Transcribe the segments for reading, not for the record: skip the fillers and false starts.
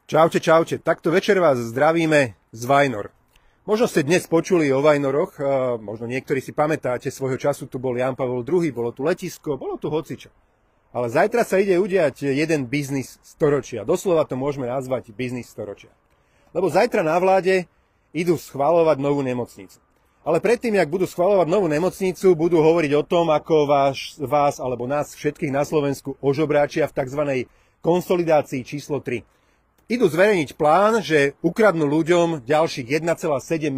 Čaute, čaute. Takto večer vás zdravíme z Vajnor. Možno ste dnes počuli o Vajnoroch, možno niektorí si pamätáte, svojho času tu bol Ján Pavol II, bolo tu letisko, bolo tu hocičo. Ale zajtra sa ide udiať jeden biznis storočia. Doslova to môžeme nazvať biznis storočia. Lebo zajtra na vláde idú schvaľovať novú nemocnicu. Ale predtým, jak budú schvaľovať novú nemocnicu, budú hovoriť o tom, ako vás alebo nás všetkých na Slovensku ožobráčia v tzv. Konsolidácii číslo 3. Idú zverejniť plán, že ukradnú ľuďom ďalších 1,7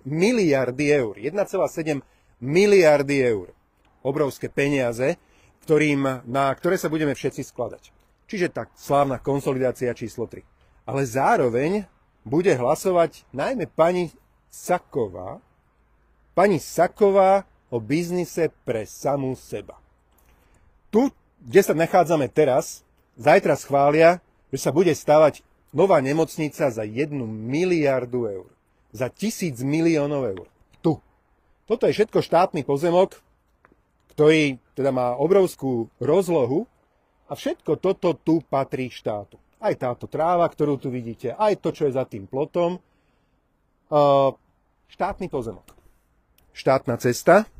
miliardy eur. 1,7 miliardy eur. Obrovské peniaze, na ktoré sa budeme všetci skladať. Čiže tak slávna konsolidácia číslo 3. Ale zároveň bude hlasovať najmä pani Saková o biznise pre samú seba. Tu, kde sa nachádzame teraz, zajtra schvália, že sa bude stavať nová nemocnica za 1 miliardu eur. Za 1000 miliónov eur. Tu. Toto je všetko štátny pozemok, ktorý teda má obrovskú rozlohu a všetko toto tu patrí štátu. Aj táto tráva, ktorú tu vidíte, aj to, čo je za tým plotom. Štátny pozemok. Štátna cesta.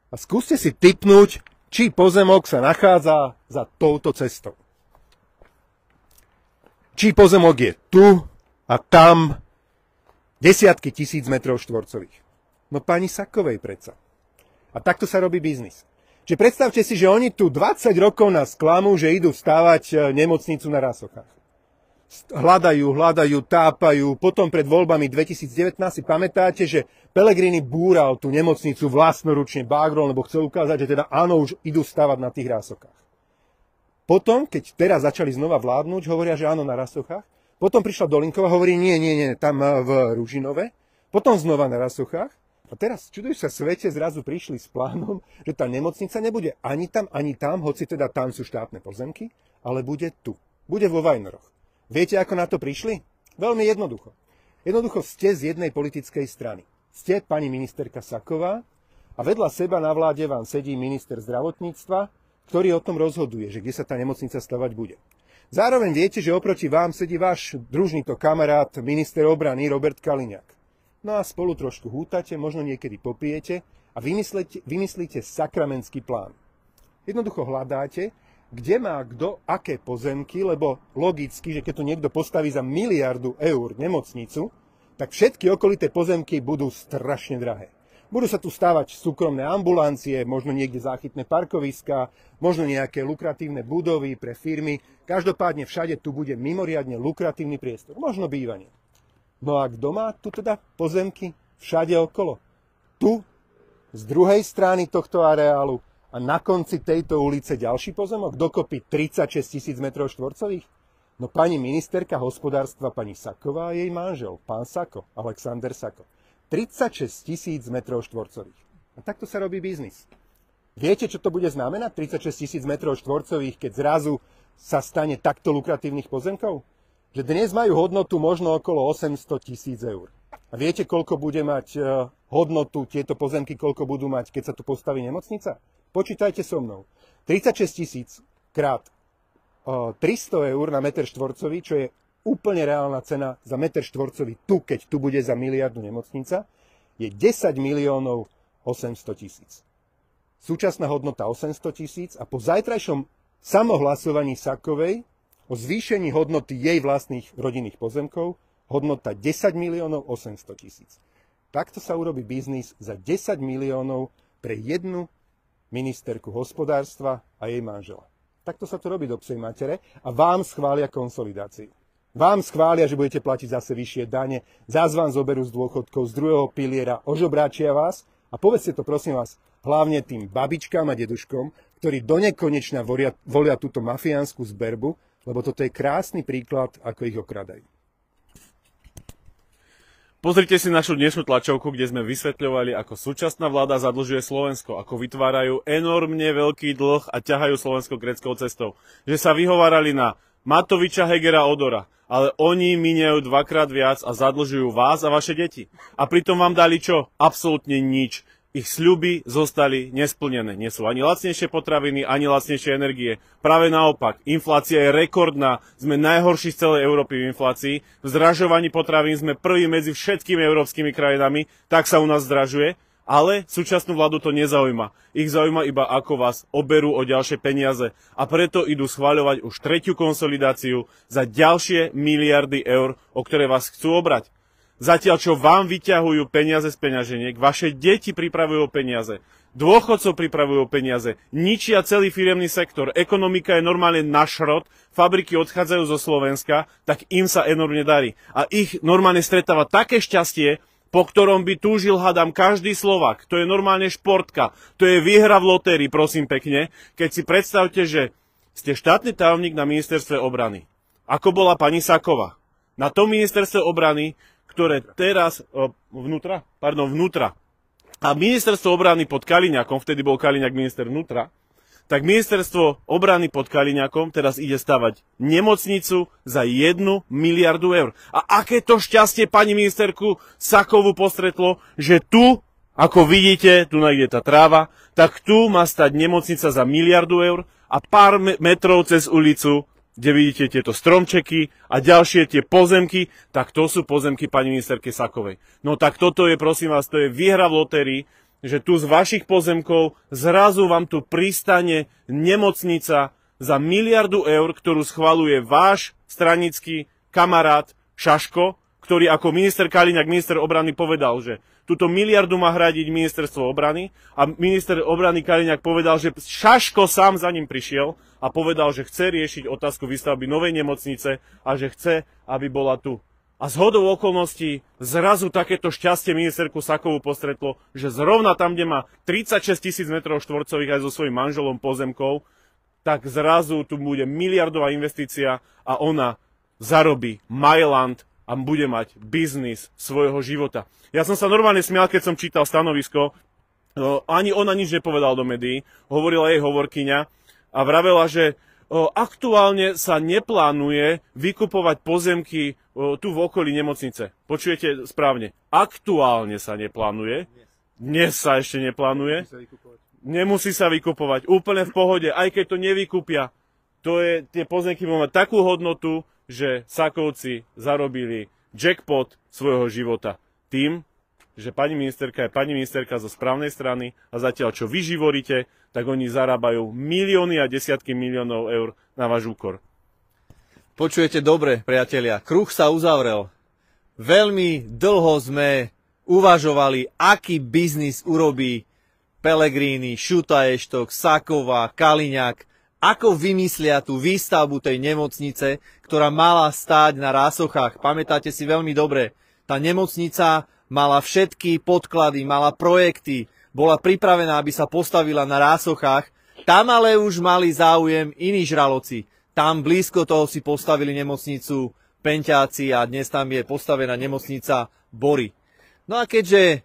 A skúste si tipnúť, či pozemok sa nachádza za touto cestou. Či pozemok je tu a tam desiatky tisíc metrov štvorcových. No pani Sakovej predsa. A takto sa robí biznis. Čiže predstavte si, že oni tu 20 rokov nás klamú, že idú stavať nemocnicu na Rasochách. Hľadajú, tápajú. Potom pred voľbami 2019 si pamätáte, že Pellegrini búral tú nemocnicu vlastnoručne bágrom, lebo chcel ukázať, že teda áno, už idú stavať na tých Rasochách. Potom, keď teraz začali znova vládnuť, hovoria, že áno, na Rasochách. Potom prišla Dolinková, hovorí, nie, tam v Ružinove. Potom znova na Rasochách. A teraz, čudujú sa svete, zrazu prišli s plánom, že tá nemocnica nebude ani tam, hoci teda tam sú štátne pozemky, ale bude tu. Bude vo Vajnoroch. Viete, ako na to prišli? Veľmi jednoducho. Jednoducho ste z jednej politickej strany. Ste pani ministerka Saková a vedľa seba na vláde vám sedí minister zdravotníctva, ktorý o tom rozhoduje, že kde sa tá nemocnica stavať bude. Zároveň viete, že oproti vám sedí váš družný kamarát, minister obrany Robert Kaliňák. No a spolu trošku hútate, možno niekedy popijete a vymyslíte sakramentský plán. Jednoducho hľadáte, kde má kto aké pozemky, lebo logicky, že keď tu niekto postaví za 1 miliardu eur nemocnicu, tak všetky okolité pozemky budú strašne drahé. Budú sa tu stávať súkromné ambulancie, možno niekde záchytné parkoviská, možno nejaké lukratívne budovy pre firmy. Každopádne všade tu bude mimoriadne lukratívny priestor, možno bývanie. No a kto má tu teda pozemky všade okolo? Tu, z druhej strany tohto areálu a na konci tejto ulice ďalší pozemok, dokopy 36 000 metrov štvorcových? No pani ministerka hospodárstva, pani Saková a jej manžel, pán Sako, Alexander Sako. 36 000 metrov štvorcových. A takto sa robí biznis. Viete, čo to bude znamenať? 36 000 metrov štvorcových, keď zrazu sa stane takto lukratívnych pozemkov? Že dnes majú hodnotu možno okolo 800 000 eur. A viete, koľko bude mať hodnotu tieto pozemky, koľko budú mať, keď sa tu postaví nemocnica? Počítajte so mnou. 36 000 krát 300 eur na meter štvorcový, čo je úplne reálna cena za meter štvorcový tu, keď tu bude za miliardu nemocnica, je 10 800 000. Súčasná hodnota 800 000 a po zajtrajšom samohlasovaní Sakovej o zvýšení hodnoty jej vlastných rodinných pozemkov hodnota 10 800 000. Takto sa urobí biznis za 10 miliónov pre jednu ministerku hospodárstva a jej manžela. Takto sa to robí do psej matere a vám schvália konsolidáciu. Vám schvália, že budete platiť zase vyššie dane, zás vám zoberú z dôchodkov, z druhého piliera, ožobráčia vás a povedzte to prosím vás hlavne tým babičkám a deduškom, ktorí donekonečna volia túto mafiánsku zberbu, lebo toto je krásny príklad, ako ich okradajú. Pozrite si našu dnešnú tlačovku, kde sme vysvetľovali, ako súčasná vláda zadlžuje Slovensko, ako vytvárajú enormne veľký dlh a ťahajú Slovensko gréckou cestou. Že sa vyhovárali na Matoviča, Hegera, Odora, ale oni míňajú dvakrát viac a zadlžujú vás a vaše deti. A pritom vám dali čo? Absolútne nič. ich sľuby zostali nesplnené. Nie sú ani lacnejšie potraviny, ani lacnejšie energie. Práve naopak, inflácia je rekordná, sme najhorší z celej Európy v inflácii. V zdražovaní potravín sme prví medzi všetkými európskymi krajinami, tak sa u nás zdražuje, ale súčasnú vládu to nezaujíma. Ich zaujíma iba, ako vás oberú o ďalšie peniaze a preto idú schvaľovať už tretiu konsolidáciu za ďalšie miliardy eur, o ktoré vás chcú obrať. Zatiaľ, čo vám vyťahujú peniaze z peňaženiek, vaše deti pripravujú peniaze, dôchodcov pripravujú peniaze, ničia celý firemný sektor, ekonomika je normálne na šrot, fabriky odchádzajú zo Slovenska, tak im sa enormne darí. A ich normálne stretáva také šťastie, po ktorom by túžil, hádam, každý Slovák. To je normálne športka, to je výhra v lotérii, prosím pekne, keď si predstavte, že ste štátny tajomník na ministerstve obrany. Ako bola pani Saková. Na tom ministerstve obrany, ktoré teraz, vnútra. A ministerstvo obrany pod Kaliňakom, vtedy bol Kaliňak minister vnútra, tak ministerstvo obrany pod Kaliňakom teraz ide stavať nemocnicu za 1 miliardu eur. A aké to šťastie pani ministerku Sakovu postretlo, že tu, ako vidíte, tu nájde tá tráva, tak tu má stať nemocnica za 1 miliardu eur a pár metrov cez ulicu, kde vidíte tieto stromčeky a ďalšie tie pozemky, tak to sú pozemky pani ministerky Sakovej. No tak toto je, prosím vás, to je výhra v lotérii, že tu z vašich pozemkov zrazu vám tu pristane nemocnica za 1 miliardu eur, ktorú schvaľuje váš stranický kamarát Šaško, ktorý ako minister Kaliňak, minister obrany povedal, že túto miliardu má hradiť ministerstvo obrany a minister obrany Kaliňak povedal, že Šaško sám za ním prišiel a povedal, že chce riešiť otázku výstavby novej nemocnice a že chce, aby bola tu. A zhodou okolností zrazu takéto šťastie ministerku Sakovú postretlo, že zrovna tam, kde má 36 000 m2 aj so svojím manželom pozemkov, tak zrazu tu bude miliardová investícia a ona zarobí Mailand a bude mať biznis svojho života. Ja som sa normálne smial, keď som čítal stanovisko, ani ona nič nepovedala do médií, hovorila jej hovorkyňa a vravela, že aktuálne sa neplánuje vykupovať pozemky tu v okolí nemocnice. Počujete správne. Aktuálne sa neplánuje. Dnes sa ešte neplánuje. Nemusí sa vykupovať. Úplne v pohode. Aj keď to nevykúpia, tie pozemky budú mať takú hodnotu, že Sakovci zarobili jackpot svojho života. Tým, že pani ministerka je pani ministerka zo správnej strany a zatiaľ, čo vy živoríte, tak oni zarábajú milióny a desiatky miliónov eur na váš úkor. Počujete dobre, priatelia, kruh sa uzavrel. Veľmi dlho sme uvažovali, aký biznis urobí Pellegrini, Šutaj-Eštok, Saková, Kaliňák, ako vymyslia tú výstavbu tej nemocnice, ktorá mala stáť na Rásochách. Pamätáte si veľmi dobre, tá nemocnica mala všetky podklady, mala projekty, bola pripravená, aby sa postavila na Rásochách. Tam ale už mali záujem iní žraloci. Tam blízko toho si postavili nemocnicu Penťáci a dnes tam je postavená nemocnica Bory. No a keďže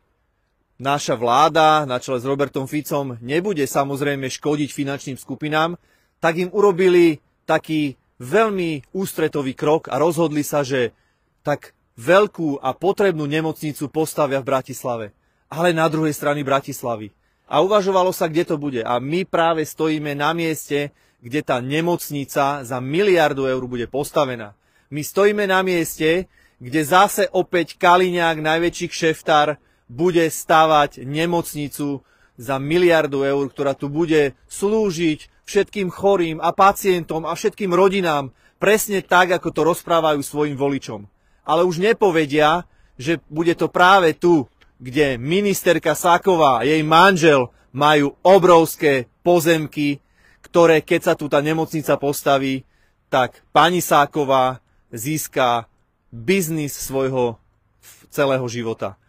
naša vláda na čele s Robertom Ficom nebude samozrejme škodiť finančným skupinám, tak im urobili taký veľmi ústretový krok a rozhodli sa, že tak veľkú a potrebnú nemocnicu postavia v Bratislave, ale na druhej strane Bratislavy. A uvažovalo sa, kde to bude. A my práve stojíme na mieste, kde tá nemocnica za 1 miliardu eur bude postavená. My stojíme na mieste, kde zase opäť Kaliňák, najväčší kšeftár, bude stavať nemocnicu za 1 miliardu eur, ktorá tu bude slúžiť všetkým chorým a pacientom a všetkým rodinám presne tak, ako to rozprávajú svojim voličom. Ale už nepovedia, že bude to práve tu, kde ministerka Saková a jej manžel majú obrovské pozemky, ktoré, keď sa tu tá nemocnica postaví, tak pani Sáková získa biznis svojho celého života.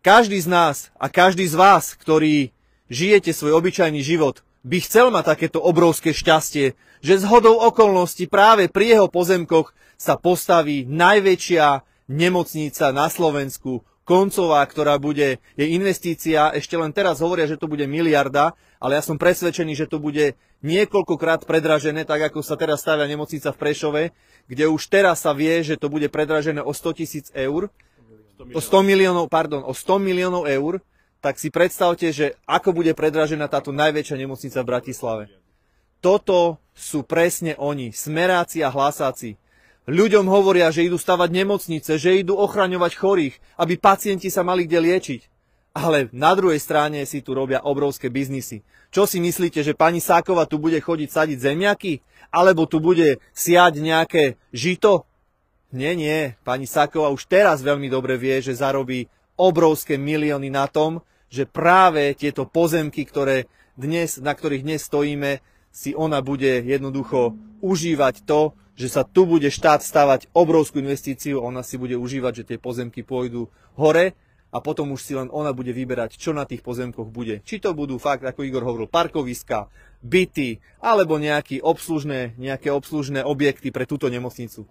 Každý z nás a každý z vás, ktorí žijete svoj obyčajný život, by chcel mať takéto obrovské šťastie, že zhodou okolností práve pri jeho pozemkoch sa postaví najväčšia nemocnica na Slovensku, koncová, ktorá bude, jej investícia, ešte len teraz hovoria, že to bude miliarda, ale ja som presvedčený, že to bude niekoľkokrát predražené, tak ako sa teraz stavia nemocnica v Prešove, kde už teraz sa vie, že to bude predražené o 100 000 eur, o 100 miliónov eur, tak si predstavte, že ako bude predražená táto najväčšia nemocnica v Bratislave. Toto sú presne oni, smeráci a hlasáci. Ľuďom hovoria, že idú stavať nemocnice, že idú ochraňovať chorých, aby pacienti sa mali kde liečiť. Ale na druhej strane si tu robia obrovské biznisy. Čo si myslíte, že pani Sáková tu bude chodiť sadiť zemiaky? Alebo tu bude siať nejaké žito? Nie. Pani Sáková už teraz veľmi dobre vie, že zarobí obrovské milióny na tom, že práve tieto pozemky, na ktorých dnes stojíme, si ona bude jednoducho užívať to, že sa tu bude štát stavať obrovskú investíciu, ona si bude užívať, že tie pozemky pôjdu hore a potom už si len ona bude vyberať, čo na tých pozemkoch bude. Či to budú fakt, ako Igor hovoril, parkoviska, byty, alebo nejaké obslužné objekty pre túto nemocnicu.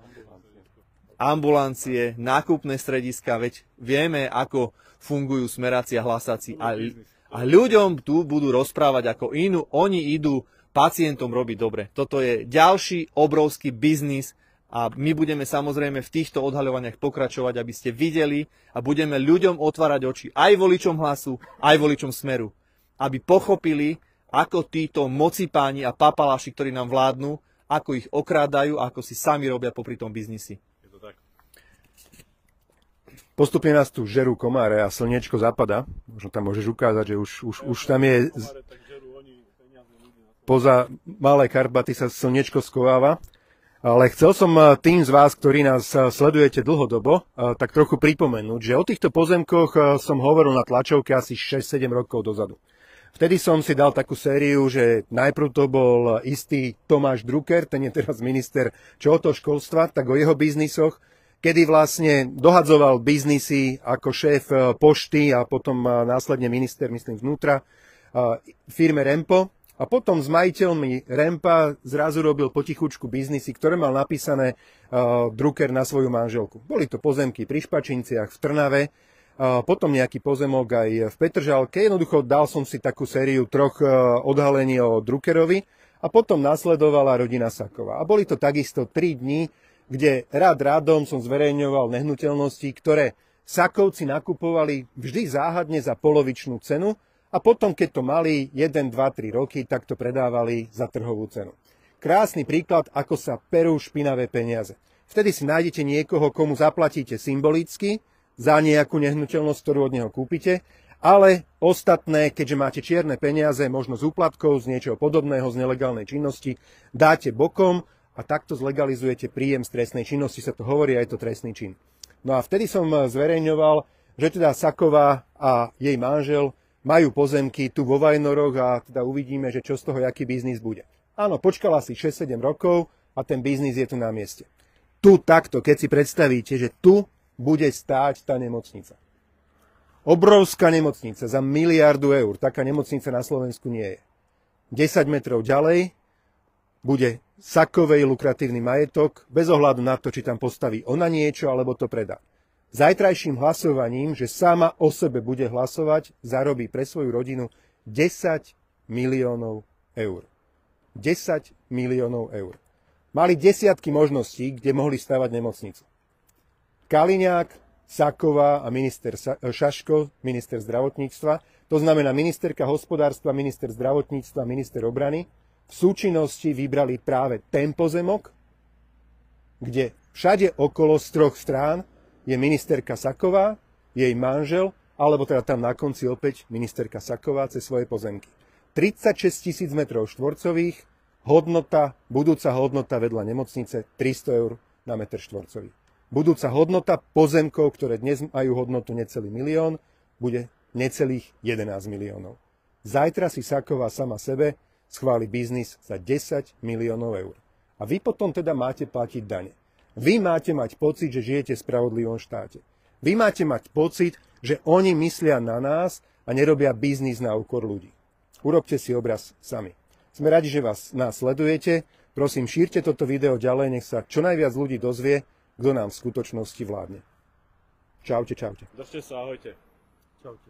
Ambulancie, nákupné strediska, veď vieme, ako fungujú smeráci a hlasáci. A ľuďom tu budú rozprávať, ako oni idú pacientom robiť dobre. Toto je ďalší obrovský biznis a my budeme samozrejme v týchto odhaľovaniach pokračovať, aby ste videli a budeme ľuďom otvárať oči, aj voličom Hlasu, aj voličom Smeru, aby pochopili, ako títo mocipáni a papaláši, ktorí nám vládnu, ako ich okrádajú a ako si sami robia popri tom biznisi. Postupne nás tu žerú komáre a slniečko zapada. Možno tam môžeš ukázať, že už tam je... Poza Malé Karpaty sa slniečko skováva, ale chcel som tým z vás, ktorí nás sledujete dlhodobo, tak trochu pripomenúť, že o týchto pozemkoch som hovoril na tlačovke asi 6-7 rokov dozadu. Vtedy som si dal takú sériu, že najprv to bol istý Tomáš Drucker, ten je teraz minister školstva, tak o jeho biznisoch, kedy vlastne dohadzoval biznisy ako šéf pošty a potom následne minister, myslím, vnútra, firme Rempo. A potom s majiteľmi Rempa zrazu robil potichučku biznisy, ktoré mal napísané Drucker na svoju manželku. Boli to pozemky pri Špačinciach, v Trnave, potom nejaký pozemok aj v Petržalke. Jednoducho dal som si takú sériu 3 odhalení o Druckerovi a potom nasledovala rodina Sáková. A boli to takisto 3 dní, kde rádom som zverejňoval nehnuteľnosti, ktoré Sákovci nakupovali vždy záhadne za polovičnú cenu, a potom, keď to mali 1, 2, 3 roky, tak to predávali za trhovú cenu. Krásny príklad, ako sa perú špinavé peniaze. Vtedy si nájdete niekoho, komu zaplatíte symbolicky za nejakú nehnuteľnosť, ktorú od neho kúpite, ale ostatné, keďže máte čierne peniaze, možno z úplatkov, z niečoho podobného, z nelegálnej činnosti, dáte bokom a takto zlegalizujete príjem z trestnej činnosti, sa to hovorí, aj to trestný čin. No a vtedy som zverejňoval, že teda Sáková a jej manžel majú pozemky tu vo Vajnoroch a teda uvidíme, že čo z toho, aký biznis bude. Áno, počkala si 6-7 rokov a ten biznis je tu na mieste. Tu takto, keď si predstavíte, že tu bude stáť tá nemocnica. Obrovská nemocnica za 1 miliardu eur. Taká nemocnica na Slovensku nie je. 10 metrov ďalej bude Sákovej lukratívny majetok, bez ohľadu na to, či tam postaví ona niečo, alebo to predá. Zajtrajším hlasovaním, že sama o sebe bude hlasovať, zarobí pre svoju rodinu 10 miliónov eur. 10 miliónov eur. Mali desiatky možností, kde mohli stavať nemocnicu. Kaliňák, Sáková a minister Šaško, minister zdravotníctva, to znamená ministerka hospodárstva, minister zdravotníctva, minister obrany, v súčinnosti vybrali práve ten pozemok, kde všade okolo z 3 strán je ministerka Sáková, jej manžel, alebo teda tam na konci opäť ministerka Sáková cez svoje pozemky. 36 000 metrov štvorcových, budúca hodnota vedľa nemocnice 300 eur na meter štvorcový. Budúca hodnota pozemkov, ktoré dnes majú hodnotu necelý milión, bude necelých 11 miliónov. Zajtra si Sáková sama sebe schváli biznis za 10 miliónov eur. A vy potom teda máte platiť dane. Vy máte mať pocit, že žijete v spravodlivom štáte. Vy máte mať pocit, že oni myslia na nás a nerobia biznis na úkor ľudí. Urobte si obraz sami. Sme radi, že nás sledujete. Prosím, šírte toto video ďalej, nech sa čo najviac ľudí dozvie, kto nám v skutočnosti vládne. Čaute, čaute. Držte sa, ahojte. Čaute.